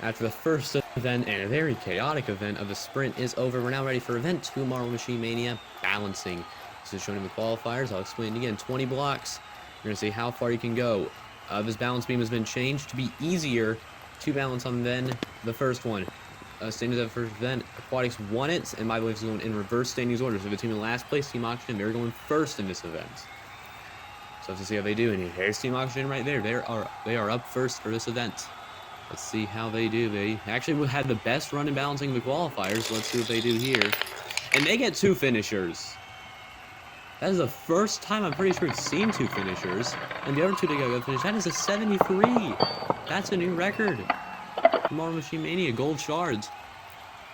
After the first event and a very chaotic event of the sprint is over, we're now ready for event 2, Marble Machine Mania, balancing. This is showing the qualifiers. I'll explain it again. 20 blocks. You're going to see how far you can go. This balance beam has been changed to be easier to balance on than the first one. Standings of the first event, Aquatics won it, and my belief is going in reverse standings order. So the team in last place, Team Oxygen, they're going first in this event. So let's see how they do. And here's Team Oxygen right there. They are up first for this event. Let's see how they do. They actually had the best run in balancing the qualifiers. Let's see what they do here. And they get 2 finishers. That is the first time I'm pretty sure we've seen 2 finishers. And the other 2 they got a finish. That is a 73. That's a new record. Marble Machine Mania, gold shards.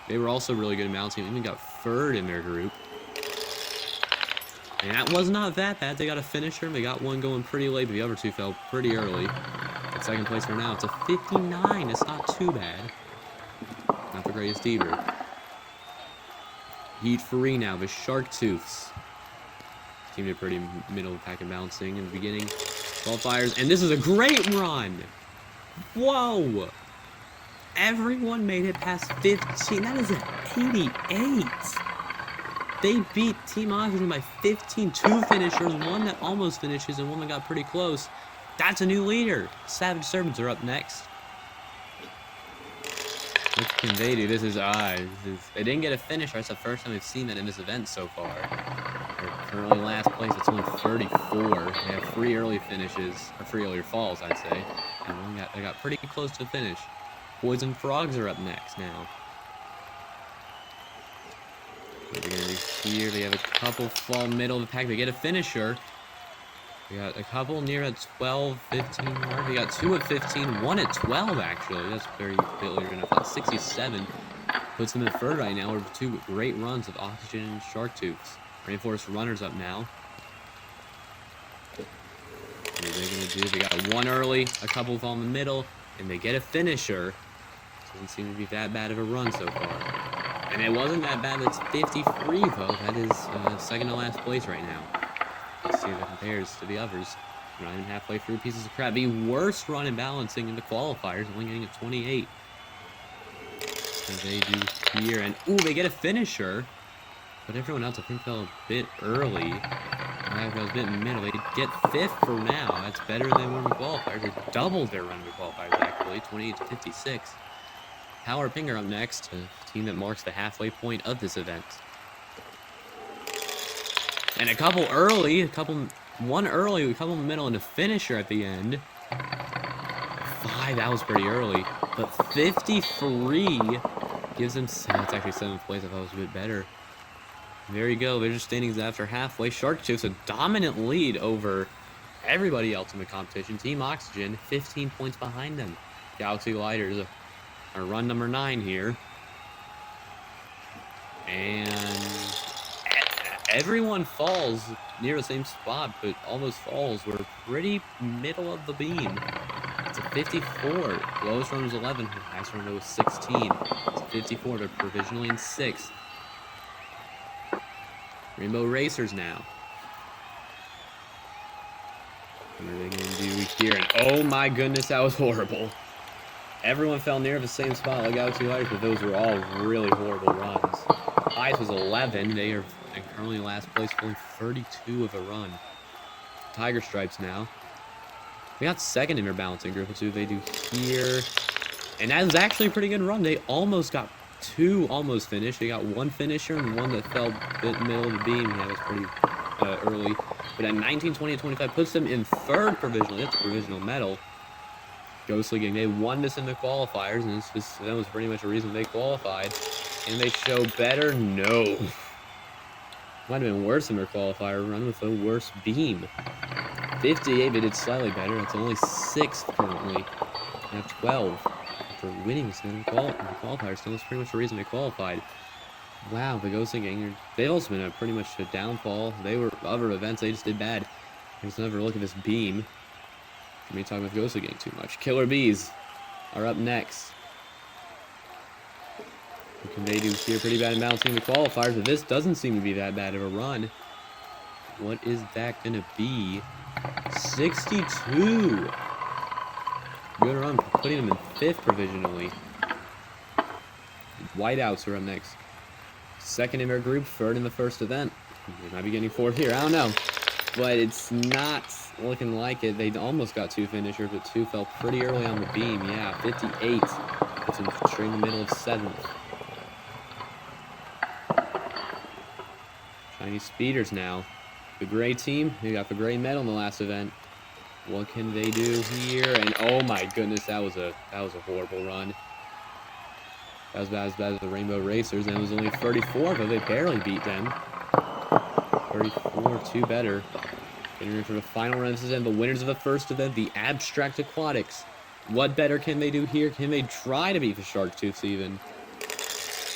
They were also really good in balancing. Even got 3rd in their group. And that was not that bad. They got a finisher. They got one going pretty late, but the other 2 fell pretty early. At second place for now, it's a 59. It's not too bad. Not the greatest either. Heat free now, the Shark Tooths. Team did pretty middle of the pack in balancing in the beginning. Qualifiers, and this is a great run! Whoa! Everyone made it past 15. That is an 88. They beat Team Oxygen by 15. 2 finishers, one that almost finishes and one that got pretty close. That's a new leader. Savage Servants are up next. What can they do? They didn't get a finish. That's the first time we've seen that in this event so far. They're currently last place. It's only 34. They have 3 early finishes, or 3 earlier falls, I'd say. And they got pretty close to the finish. Poison Frogs are up next now. What are they going to do here? They have a couple fall middle of the pack. They get a finisher. We got a couple near at 12, 15 mark. We got 2 at 15, 1 at 12 actually. That's very earlier enough. 67 puts them in 3rd right now with 2 great runs of Oxygen and Shark Tooths. Rainforest Runners up now. What are they gonna do? They got 1 early, a couple fall in the middle, and they get a finisher. Doesn't seem to be that bad of a run so far. And it wasn't that bad. That's 53 though. That is second to last place right now. Let's see if it compares to the others. Not even halfway through. Pieces of crap. The worst run in balancing in the qualifiers, only getting a 28. As they do here, and ooh, they get a finisher. But everyone else, I think, fell a bit early. I was a bit in the middle. They get 5th for now. That's better than one in the qualifiers. They doubled their run in the qualifiers actually, 28 to 56. Power Pinger up next, a team that marks the halfway point of this event. And a couple early, one early, a couple in the middle, and a finisher at the end. 5, that was pretty early. But 53 gives them, that's actually 7th place. I thought it was a bit better. There you go. They're just standings after halfway. Shark Tooths a dominant lead over everybody else in the competition. Team Oxygen, 15 points behind them. Galaxy Gliders are run number 9 here. And everyone falls near the same spot, but all those falls were pretty middle of the beam. It's a 54. Lowest run was 11. Highest run was 16. It's a 54. They're provisionally in 6th. Rainbow Racers now. What are they going to do here? And oh my goodness, that was horrible. Everyone fell near the same spot like Galaxy Gliders, but those were all really horrible runs. Highest was 11. They are currently in last place, only 32 of a run. Tiger Stripes now. We got 2nd in their balancing group. Let's see what they do here. And that was actually a pretty good run. They almost got 2 almost finished. They got 1 finisher and 1 that fell a bit middle of the beam. That was pretty early. But at 19, 20, and 25 puts them in 3rd provisionally. That's a provisional medal. Ghostly Gang, they won this in the qualifiers, and that was pretty much the reason they qualified. And they show better? No. Might have been worse in their qualifier run with a worse beam. 58, they did slightly better. That's only 6th currently. They have 12 for winning this in the qualifiers. So that's pretty much the reason they qualified. Wow, the Ghostly Gang, they've also been pretty much a downfall. They were other events, they just did bad. Let's never look at this beam. Let me talk with Ghostly Gang too much. Killer Bees are up next. What can they do here? Pretty bad in balancing the qualifiers, but this doesn't seem to be that bad of a run. What is that going to be? 62. Good run, putting them in 5th provisionally. Whiteouts are up next. Second in their group, third in the first event. They might be getting fourth here. I don't know. But it's not looking like it. They almost got 2 finishers, but 2 fell pretty early on the beam. Yeah, 58. Puts them straight in the middle of 7th. Chinese speeders now. The gray team, they got the gray medal in the last event. What can they do here? And oh my goodness, that was a horrible run. That was as bad as the Rainbow Racers, and it was only 34, but they barely beat them. 34, 2 better. Getting ready for the final run of this event, the winners of the first event, the Abstract Aquatics. What better can they do here? Can they try to beat the Sharktooths even?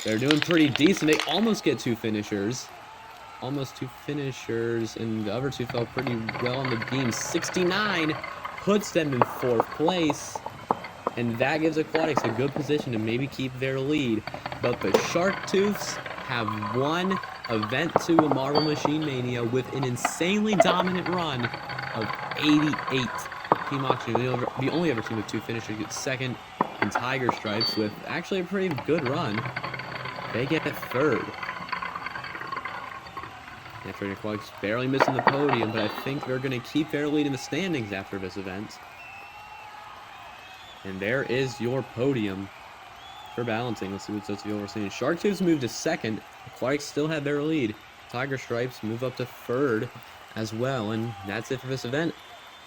They're doing pretty decent. They almost get 2 finishers. Almost 2 finishers, and the other 2 fell pretty well on the beam. 69 puts them in 4th place. And that gives Aquatics a good position to maybe keep their lead. But the Sharktooths have won Event 2 of Marble Machine Mania with an insanely dominant run of 88. Team Auction, the only other team with 2 finishers, gets second, and Tiger Stripes with actually a pretty good run. They get 3rd. After Aquatics barely missing the podium, but I think they're going to keep their lead in the standings after this event. And there is your podium for balancing. Let's see what Socio we're seeing. Sharktooths moved to 2nd. Aquatics still had their lead. Tiger Stripes move up to 3rd as well. And that's it for this event.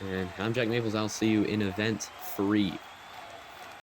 And I'm Jack Maples. I'll see you in event 3.